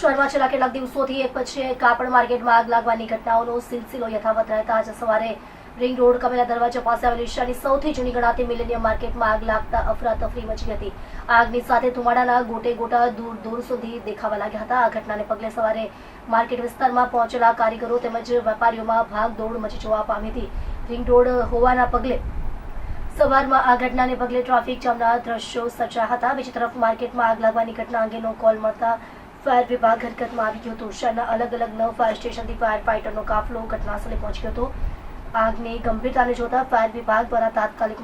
શહેરમાં છેલ્લા કેટલાક દિવસોથી એક પછી એક કાપડ માર્કેટમાં આગ લાગવાની ઘટનાઓનો સિલસિલો યથાવત રહેતા આજે સવારે રિંગ રોડ કમેલા દરવાજા પાસે આવેલી એશિયાની સૌથી જૂની ગણાતી મિલેનિયમ માર્કેટમાં આગ લાગતા અફરાતફરી મચી હતી। આગની સાથે ધુમાડાના ગોટે ગોટા દૂર દૂર સુધી દેખાવા લાગ્યા હતા। આ ઘટનાને પગલે સવારે માર્કેટ વિસ્તારમાં પહોંચેલા કારીગરો તેમજ વેપારીઓમાં ભાગદોડ મચી જોવા પામી હતી। રિંગ રોડ હોવાના પગલે સવારમાં આ ઘટનાને પગલે ટ્રાફિક જામના દ્રશ્યો સર્જાયા હતા। બીજી તરફ માર્કેટમાં આગ લાગવાની ઘટના અંગેનો કોલ મળતા ફાયર વિભાગ હરકતમાં આવી ગયો હતો। શહેરના અલગ અલગ 9 ફાયર સ્ટેશનથી ફાયર ફાઇટરનો કાફલો ઘટનાસ્થળે પહોંચી ગયો હતો। આગની ગંભીરતાને જોતા ફાયર વિભાગ દ્વારા તાત્કાલિક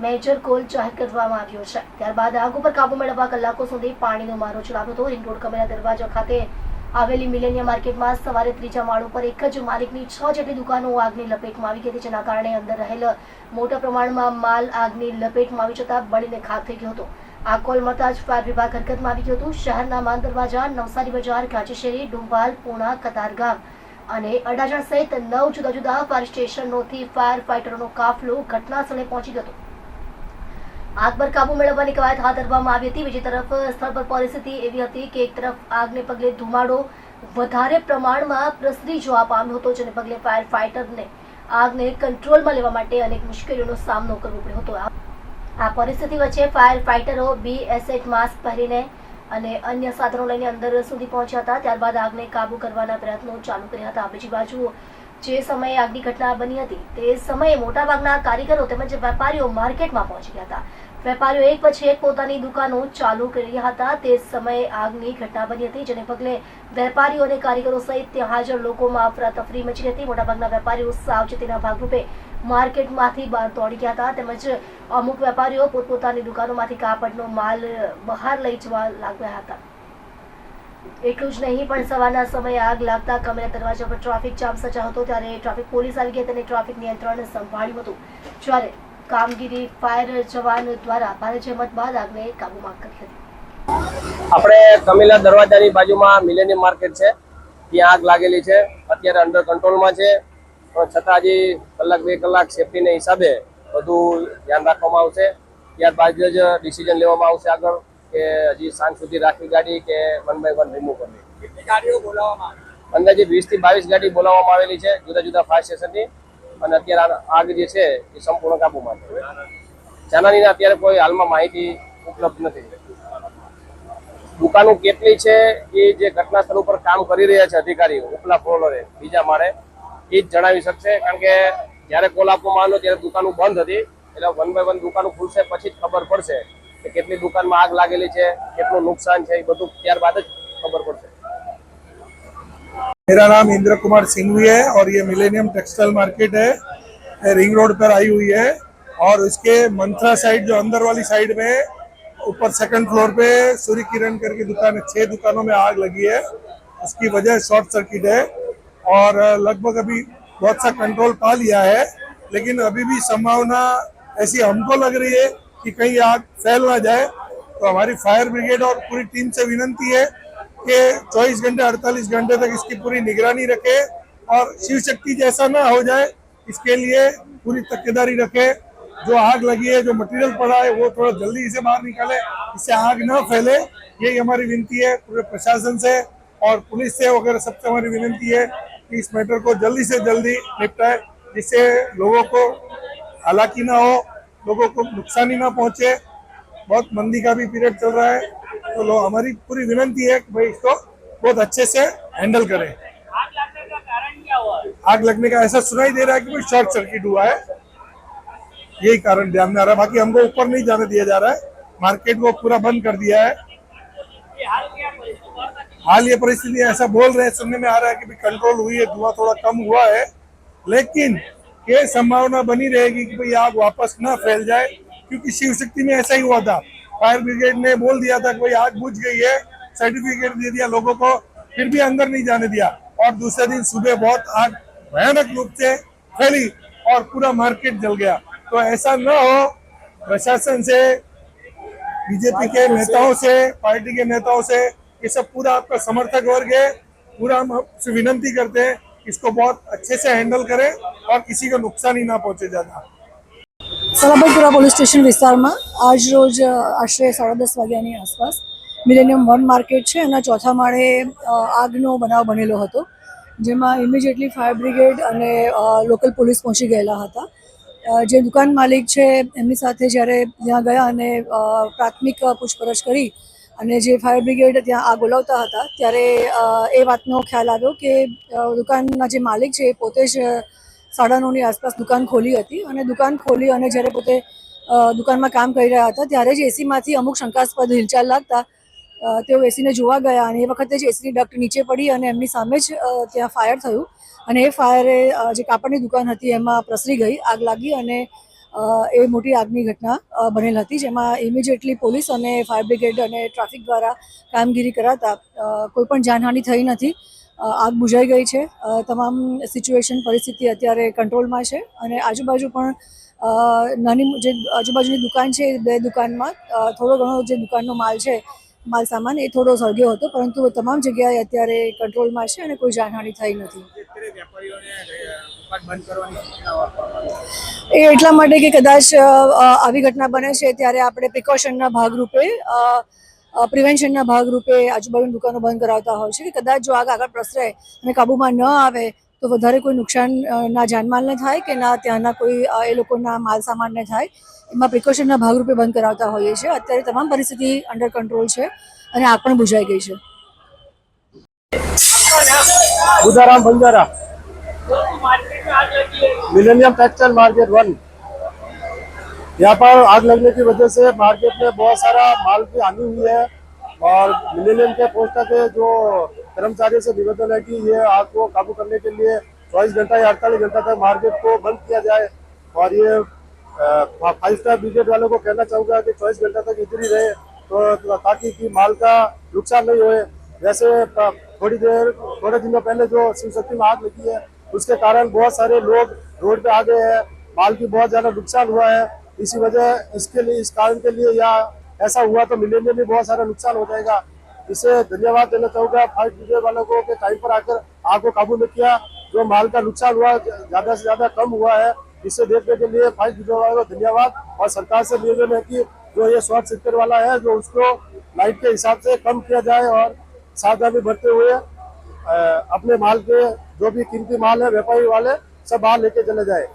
મેજર કોલ જાહેર કરવામાં આવ્યો છે। ત્યારબાદ આગ ઉપર કાબુ મેળવવા કલાકો સુધી પાણીનો મારો ચલાવ્યો હતો। રિંગ રોડ કમેલા દરવાજા ખાતે આવેલી મિલેનિયમ માર્કેટમાં સવારે ત્રીજા માળ ઉપર એક જ માલિકની 6 જેટલી દુકાનો આગની લપેટમાં આવી ગઈ હતી, જેના કારણે અંદર રહેલ મોટા પ્રમાણમાં માલ આગની લપેટમાં આવી જતા બળીને ખાખ થઈ ગયો હતો। આ કોલ મળતા જ ફાયર વિભાગ હરકતમાં આવી ગયો હતો। શહેરના માન દરવાજા, નવસારી બજાર, ગાજીશેરી, ડુંબાલ, પૂણા, કતારગામ અને અડાજણ સહિત 9 જુદા જુદા ફાયર સ્ટેશનોથી ફાયર ફાઇટરોનો કાફલો ઘટનાસ્થળે પહોંચી ગયો હતો। આગ પર કાબુ મેળવવાની કવાયત હાથ ધરવામાં આવી હતી। બીજી તરફ સ્થળ પર પરિસ્થિતિ એવી હતી કે એક તરફ આગને પગલે ધુમાડો વધારે પ્રમાણમાં પ્રસરી જવા પામ્યો હતો, જેને પગલે ફાયર ફાઇટરને આગને કંટ્રોલમાં લેવા માટે અનેક મુશ્કેલીઓનો સામનો કરવો પડ્યો હતો। આ પરિસ્થિતિ વચ્ચે ફાયર ફાઇટરો BSH માસ્ક પહેરીને અને અન્ય સાધનો લઈને અંદર સુધી પહોંચ્યા હતા। ત્યારબાદ આગને કાબુ કરવાના પ્રયત્નો ચાલુ કર્યા હતા। બીજી બાજુ જે સમયે આગની ઘટના બની હતી તે સમયે મોટાભાગના કારીગરો તેમજ વેપારીઓ માર્કેટમાં પહોંચી ગયા હતા। વેપારીઓ એક પછી એક પોતાની દુકાનો ચાલુ કરી રહ્યા હતા। તે સમયે આગની ઘટના બની હતી, જેને પગલે વેપારીઓ અને કારીગરો સહિત ત્યાં હાજર લોકોમાં અફરાતફરી મચી હતી। મોટાભાગના વેપારીઓ સાવચેતીના ભાગરૂપે માર્કેટમાંથી બહાર દોડી ગયા હતા, તેમજ અમુક વેપારીઓ પોતપોતાની દુકાનોમાંથી કાપડનો માલ બહાર લઈ જવા લાગ્યા હતા। એટલું જ નહીં પણ સવારના સમયે આગ લાગતા કમેલા દરવાજા પર ટ્રાફિક જામ સર્જાયો હતો, ત્યારે ટ્રાફિક પોલીસ આવી ગઈ અને ટ્રાફિક નિયંત્રણ સંભાળ્યું હતું। જ્યારે કામગીરી ફાયર જવાન દ્વારા ભારે જહેમત બાદ આગને કાબૂમાં કરી હતી। આપણે કમેલા દરવાજાની બાજુમાં મિલેનિયમ માર્કેટ છે, ત્યાં આગ લાગેલી છે। અત્યારે અંડર કંટ્રોલમાં છે, પણ છતાં હજી કલાક 2 કલાક સેફટીના હિસાબે બધું ધ્યાન રાખવામાં આવશે। ત્યારબાદ જ ડિસિઝન લેવામાં આવશે આગળ કે હજી સાંજ સુધી રાખવી ગાડી કે 1 બાય 1 રિમૂવ કરવી। કેટલી ગાડીઓ બોલાવવામાં આવી? અંદાજે 20 થી 22 ગાડી બોલાવવામાં આવેલી છે જુદા જુદા ફાયર સ્ટેશનથી, અને અત્યારે આગ જે છે એ સંપૂર્ણ કાબૂમાં છે। જાનહાનીની અત્યારે કોઈ હાલમાં માહિતી ઉપલબ્ધ નથી। દુકાનો કેટલી છે એ જે ઘટના સ્થળ ઉપર કામ કરી રહ્યા છે અધિકારીઓ ઉપલા ફ્લોરે બીજા માળે એ જ જણાવી શકશે, કારણ કે જ્યારે કોલ આપવામાં આવ્યો ત્યારે દુકાનો બંધ હતી, એટલે 1 બાય 1 દુકાનો ખુલશે પછી જ ખબર પડશે કે કેટલી दुकान में आग लागेली है, कितना नुकसान है, બધું ત્યારબાદ જ ખબર પડશે। मेरा नाम इंद्र कुमार सिंघवी है और ये मिलेनियम टेक्सटाइल मार्केट है, रिंग रोड पर आई हुई है। और इसके मंत्रा साइड जो अंदर वाली साइड में ऊपर 2nd फ्लोर पे सूर्य किरण करके दुकान है, 6 दुकानों में आग लगी है। उसकी वजह शॉर्ट सर्किट है और लगभग अभी बहुत सा कंट्रोल पा लिया है, लेकिन अभी भी संभावना ऐसी हमको लग रही है कि कहीं आग फैल ना जाए। तो हमारी फायर ब्रिगेड और पूरी टीम से विनती है कि 24 घंटे 48 घंटे तक इसकी पूरी निगरानी रखे और शिव शक्ति जैसा ना हो जाए, इसके लिए पूरी तकेदारी रखे। जो आग लगी है, जो मटेरियल पड़ा है, वो थोड़ा जल्दी इसे बाहर निकाले, इससे आग ना फैले। यही हमारी विनती है पूरे प्रशासन से और पुलिस से वगैरह सबसे हमारी विनती है कि इस मैटर को जल्दी से जल्दी निपटाए, जिससे लोगों को हालाकी ना हो, लोगों को नुकसानी ना पहुंचे। बहुत मंदी का भी पीरियड चल रहा है, तो हमारी पूरी विनती है कि भाई इसको बहुत अच्छे से हैंडल करें। आग लगने का कारण क्या हुआ? आग लगने का ऐसा सुनाई दे रहा है कि भाई शॉर्ट सर्किट हुआ है, यही कारण ध्यान में आ रहा है। बाकी हमको ऊपर नहीं जाने दिया जा रहा है, मार्केट को पूरा बंद कर दिया है। हाल ये परिस्थिति ऐसा बोल रहे हैं, सुनने में आ रहा है कि कंट्रोल हुई है, धुआं थोड़ा कम हुआ है, लेकिन ये संभावना बनी रहेगी कि भाई आग वापस ना फैल जाए, क्योंकि शिव शक्ति में ऐसा ही हुआ था। फायर ब्रिगेड ने बोल दिया था कि भाई आग बुझ गई है, सर्टिफिकेट दे दिया लोगों को, फिर भी अंदर नहीं जाने दिया। और दूसरे दिन सुबह बहुत आग भयानक रूप से फैली और पूरा मार्केट जल गया। तो ऐसा न हो, प्रशासन से, बीजेपी के नेताओं से, पार्टी के नेताओं से, ये सब पूरा आपका समर्थक वर्ग है, पूरा हम आपसे विनती करते हैं इसको बहुत अच्छे से हैंडल करें और किसी को नुकसान ही ना पहुंचे ज्यादा। સલાબતપુરા પોલીસ સ્ટેશન વિસ્તારમાં આજ રોજ આશરે 10:30 વાગ્યાની આસપાસ મિલેનિયમ 1 માર્કેટ છે એના ચોથા માળે આગનો બનાવ બનેલો હતો, જેમાં ઇમિડિયેટલી ફાયર બ્રિગેડ અને લોકલ પોલીસ પહોંચી ગયેલા હતા. જે દુકાન માલિક છે એમની સાથે જ્યારે ત્યાં ગયા અને પ્રાથમિક પૂછપરછ કરી અને જે ફાયર બ્રિગેડ ત્યાં આગ ઓલવતા હતા ત્યારે એ વાતનો ખ્યાલ આવ્યો કે દુકાનના જે માલિક છે એ પોતે જ 9:30ની આસપાસ દુકાન ખોલી હતી અને દુકાન ખોલી અને જ્યારે પોતે દુકાનમાં કામ કરી રહ્યા હતા ત્યારે જ એસીમાંથી અમુક શંકાસ્પદ હિલચાલ લાગતા તેઓ એસીને જોવા ગયા અને એ વખતે જ એસીની ડક્ટ નીચે પડી અને એમની સામે જ ત્યાં ફાયર થયું અને એ ફાયરે જે કાપડની દુકાન હતી એમાં પ્રસરી ગઈ, આગ લાગી અને એ મોટી આગની ઘટના બનેલ હતી, જેમાં ઇમિડિયેટલી પોલીસ અને ફાયર બ્રિગેડ અને ટ્રાફિક દ્વારા કામગીરી કરાતા કોઈ પણ જાનહાનિ થઈ નથી. આગ બુઝાઈ ગઈ છે. તમામ સિચ્યુએશન પરિસ્થિતિ અત્યારે કંટ્રોલમાં છે અને આજુબાજુ પણ નાની જે આજુબાજુની દુકાન છે એ 2 દુકાનમાં થોડો ઘણો જે દુકાનનો માલ છે, માલ સામાન એ થોડો સળગ્યો હતો, પરંતુ તમામ જગ્યાએ અત્યારે કંટ્રોલમાં છે અને કોઈ જાનહાનિ થઈ નથી. એ એટલા માટે કે કદાચ આવી ઘટના બને છે ત્યારે આપણે પ્રિકોશનના ભાગરૂપે પ્રિવેન્શનના ભાગરૂપે આજુબાજુની દુકાનો બંધ કરાવતા હોય છે કે કદાચ જો આગ આગળ પ્રસરે અને કાબૂમાં ન આવે તો વધારે કોઈ નુકસાન ના જાનમાલને થાય કે ના ત્યાંના કોઈ એ લોકોના માલ સામાનને થાય, એમાં પ્રિકોશનના ભાગરૂપે બંધ કરાવતા હોઈએ છીએ. અત્યારે તમામ પરિસ્થિતિ અંડર કંટ્રોલ છે અને આગ પણ બુઝાઈ ગઈ છે. बुधाराम बंजारा, मार्केट में आग लगी है। Millennium textile market 1। यहाँ पर आग लगने की वजह से मार्केट में बहुत सारा माल की हानि हुई है और मिलेनियम के पोस्ट के जो कर्मचारियों से निवेदन है कि ये आग को काबू करने के लिए 24 घंटा या 48 घंटा तक मार्केट को बंद किया जाए और ये 5 स्टार ब्रिगेड वालों को कहना चाहूँगा कि 24 घंटा तक इधर ही रहे तो ताकि कि माल का नुकसान नहीं होए। वैसे थोड़े दिनों पहले जो शिव शक्ति में आग लगी है उसके कारण बहुत सारे लोग रोड पे आ गए हैं, माल की बहुत ज्यादा नुकसान हुआ है। इसी वजह इस कारण के लिए या ऐसा हुआ तो मिलेनियम में बहुत सारा नुकसान हो जाएगा। इसे धन्यवाद देना चाहूँगा फायर ब्रिगेड वालों को कि टाइम पर आकर आग को काबू में किया, जो माल का नुकसान हुआ ज्यादा से ज्यादा कम हुआ है। इसे देखने के लिए फायर ब्रिगेड वालों को धन्यवाद और सरकार से निवेदन है कि जो ये शॉर्ट सर्किट वाला है जो उसको लाइट के हिसाब से कम किया जाए और सावधानी बरतते हुए अपने माल के जो भी कीमती माल है व्यापारी वाले सब बाहर लेके चले जाए।